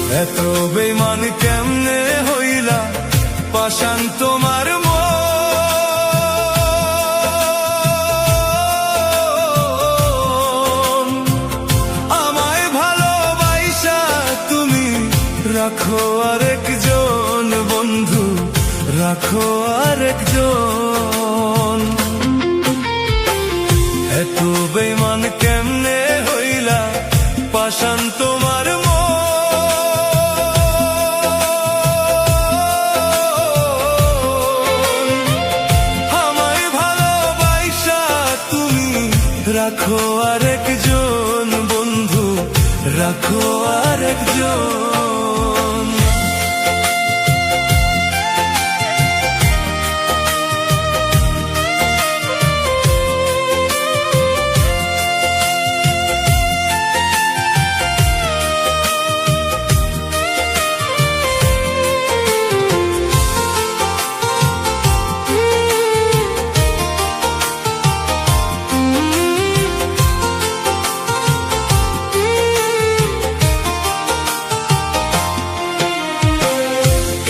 এত বেঈমান কেমনে হইলা পাষাণ তোমার মন। আমায় ভালোবাসা তুমি রাখো আরেকজন বন্ধু, রাখো আরেকজন। এত বেঈমান কেমনে হইলা পাষাণ তোমার মন। আমায় ভালোবাসা তুমি রাখো আরেকজন বন্ধু, রাখো আরেকজন।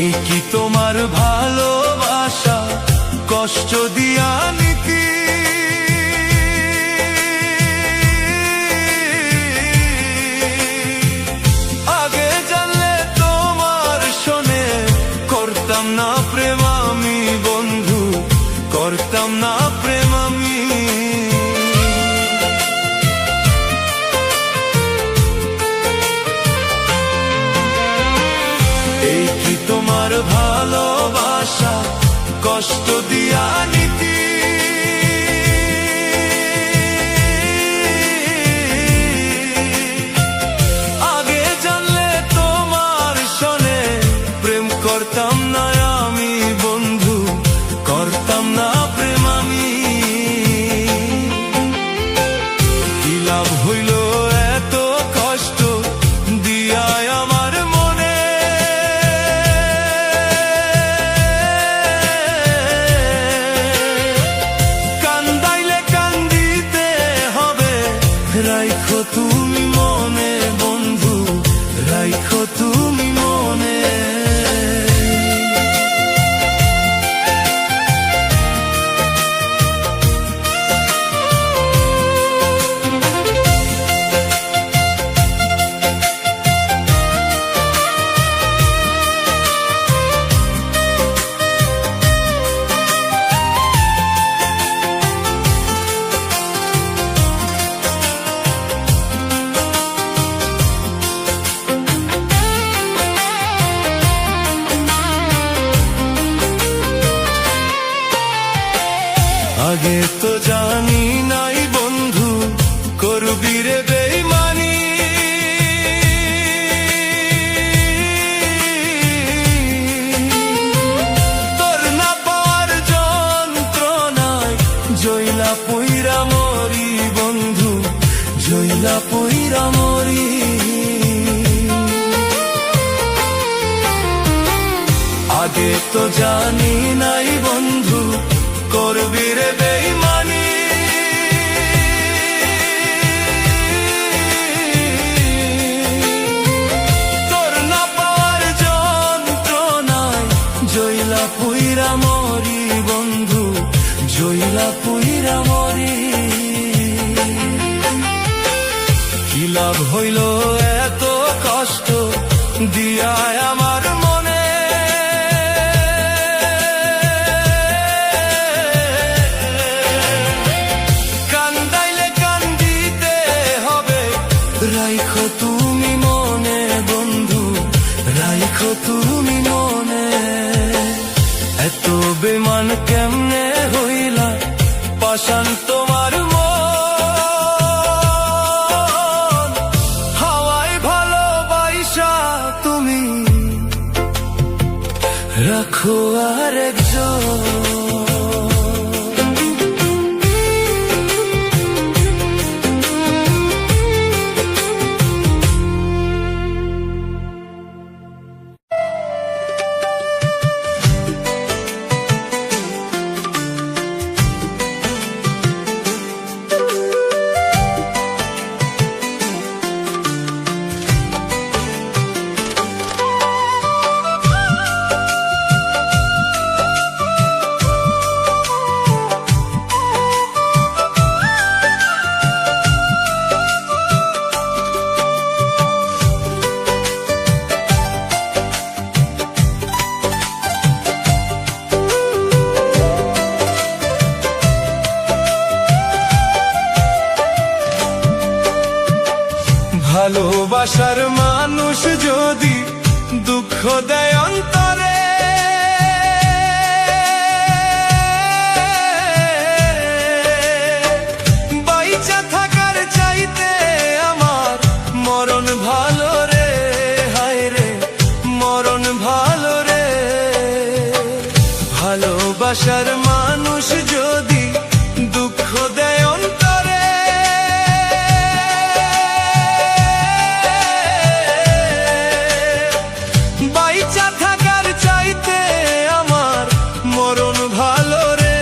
এই কি তোমার ভালোবাসা কষ্ট দিয়া নীতি? আগে জানলে তোমার শোনে করতাম না প্রেম আমি বন্ধু, করতাম না প্রেম আমি। এই কি তোমার ভালোবাসা কষ্ট দিয়া নীতি? আগে জানলে তোমার শোনে প্রেম করতাম না আমি বন্ধু, করতাম না প্রেম আমি। কি লাভ হইল এত কষ্ট দিয়া আমার মনে? কান্দাইলে কান্দিতে হবে, রাইখো তুমি মনে বন্ধু, রাইখো তুমি মনে। আগে তো জানি নাই বন্ধু করবি রে বেঈমানি। তোর না পাওয়ার যন্ত্রণায় জইলা পইরা মরি বন্ধু, জইলা পইরা মরি। আগে তো জানি নাই বন্ধু করবি রে বেঈমানি। তোর না পাওয়ার যন্ত্রণায় জইলা পুইরা মরি বন্ধু, জইলা পুইরা মরি। কি লাভ হইল এত কষ্ট দিয়া আমার মনে? রাইখো তুমি মনে বন্ধু, রাইখো তুমি মনে। এত বেঈমান কেমনে হইলা পাষাণ তোমার মন। হাওয়ায় ভালোবাসা তুমি রাখো আরেকজন। দেয় অন্তরে। বাইচা থাকার চাইতে আমার মরণ ভালো রে, হায় রে মরণ ভালো রে। ভালোবাসার মানুষ যদি দুঃখ দেয় অন্তরে, বাইচা থাকার চাইতে আমার মরণ ভালো রে,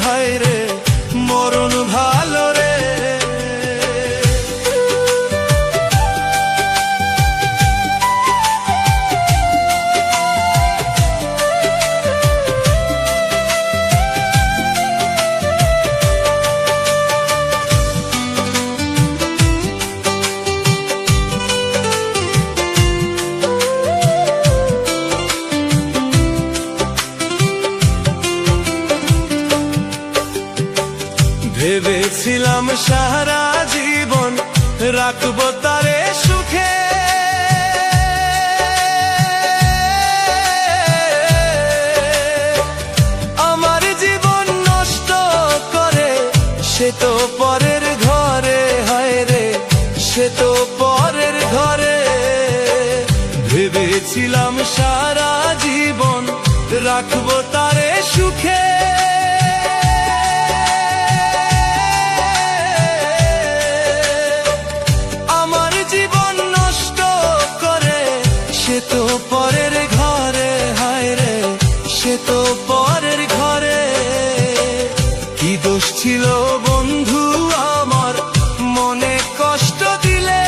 হায় রে মরণ ভালো রে। ভেবেছিলাম সারা জীবন রাখবো তারে সুখে, আমার জীবন নষ্ট করে সে তো পরের ঘরে, হায় রে সে তো পরের ঘরে। ভেবেছিলাম সারা জীবন রাখবো তারে সুখে, সে তো পরের ঘরে, হায় রে সে তো পরের ঘরে। কি দোষ ছিল বন্ধু আমার মনে কষ্ট দিলে,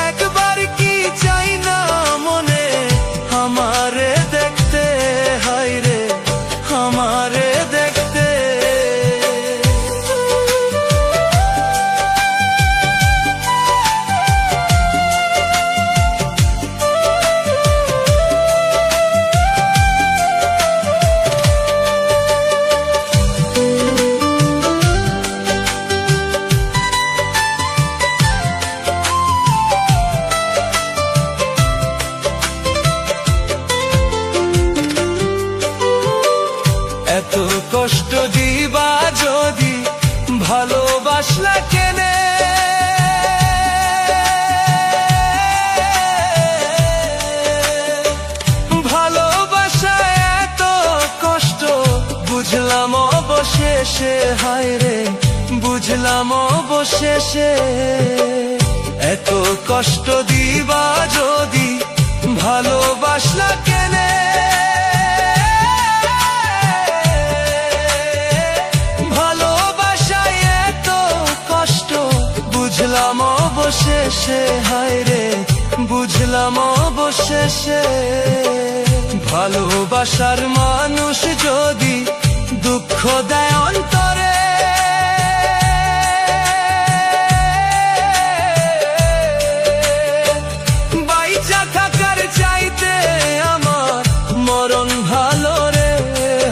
একবার কি চাই না মনে আমারে দেখতে, হায় রে আমারে দেখতে। এত কষ্ট দিবা যদি ভালোবাসলা কেনে, ভালোবাসা এত কষ্ট বুঝলাম অবশেষে, হায় রে বুঝলাম অবশেষে। এত কষ্ট দিবা যদি ভালোবাসলা কেনে, বুঝলাম অবশেষে, হায় রে বুঝলাম অবশেষে। ভালোবাসার মানুষ যদি দুঃখ দেয় অন্তরে, বাইচা থাকার চাইতে আমার মরণ ভালো রে,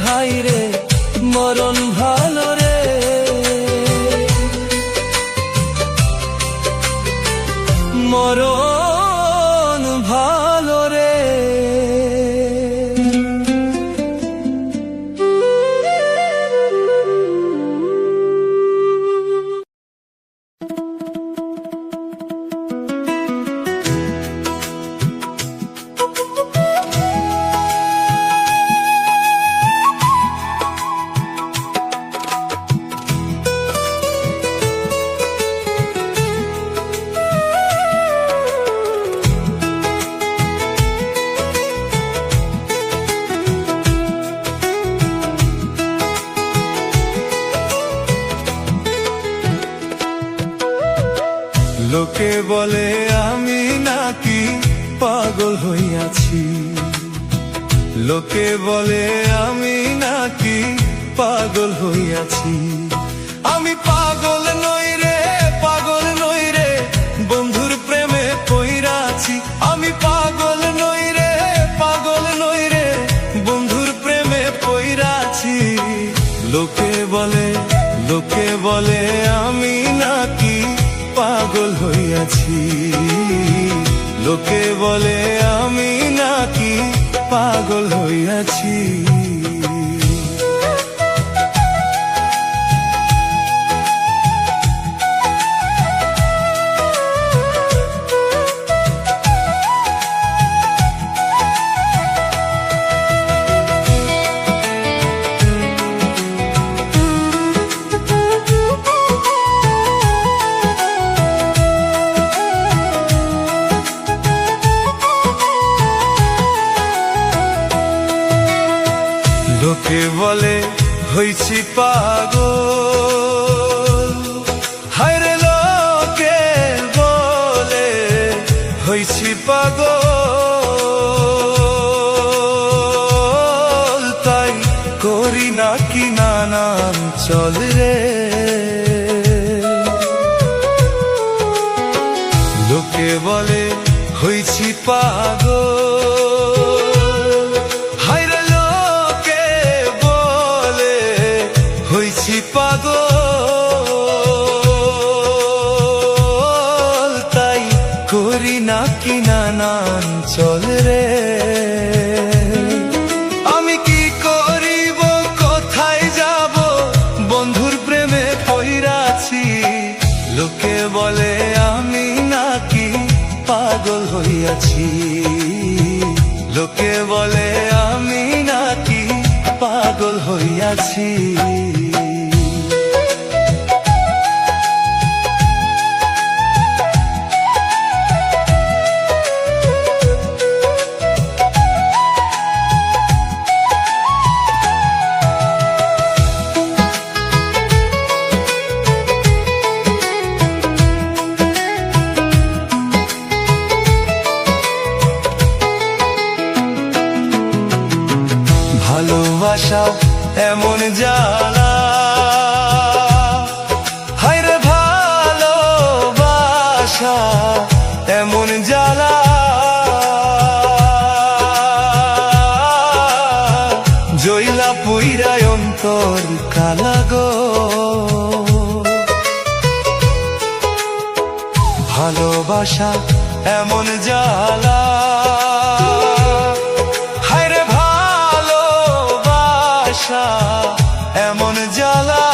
হায় রে মরণ ভালো রে। মরণ ভালো রে। লোকে বলে আমি নাকি পাগল হইয়াছি, লোকে বলে আমি নাকি পাগল হইয়াছি। আমি পাগল নই রে, পাগল নই রে, বন্ধুর প্রেমে পইরাছি। আমি পাগল নই রে, পাগল নই রে, বন্ধুর প্রেমে পইরাছি। লোকে বলে বলে আমি নাকি পাগল হইয়াছি, লোকে বলে আমি নাকি পাগল হইয়াছি। লোকে বলে হইছি পাগল, হায়রে লোকে বলে হইছি পাগল, তাই করি নাকি নানান চল রে। লোকে বলে হইছি পাগল, হায়রে লোকে বলে হইছি পাগল, তাই করি নাকি নানান চল রে। আমি কি করিব কোথায় যাব বন্ধুর প্রেমে পইরাছি, লোকে বলে আমি নাকি পাগল হইয়াছি, লোকে বলে আমি নাকি পাগল হইয়াছি। ভালোবাসা এমন জ্বালা, হায়রে ভালোবাসা এমন জ্বালা, জইলা পুইরায় অন্তর কালা গো। ভালোবাসা এমন জ্বালা, এমন জ্বালা,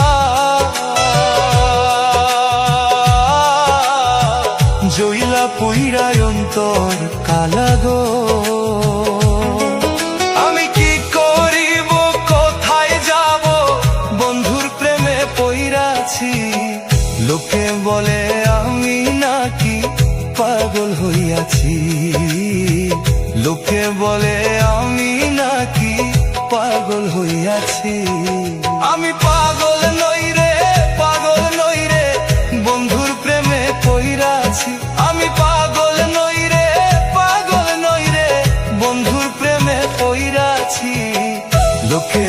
জইলা পুইরায় অন্তর কালা গো। আমি কি করিব কোথায় যাব বন্ধুর প্রেমে পইরাছি, লোকে বলে আমি নাকি পাগল হইয়াছি, লোকে বলে আমি নাকি পাগল হইয়াছি। আমি পাগল নই রে, পাগল নই রে, বন্ধুর প্রেমে পইরাছি। আমি পাগল নই রে, পাগল নই রে, বন্ধুর প্রেমে পইরাছি। লোকে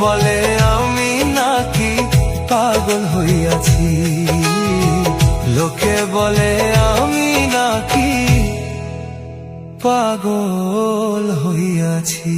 বলে আমি নাকি পাগল হইয়াছি, লোকে বলে আমি নাকি পাগল হইয়াছি।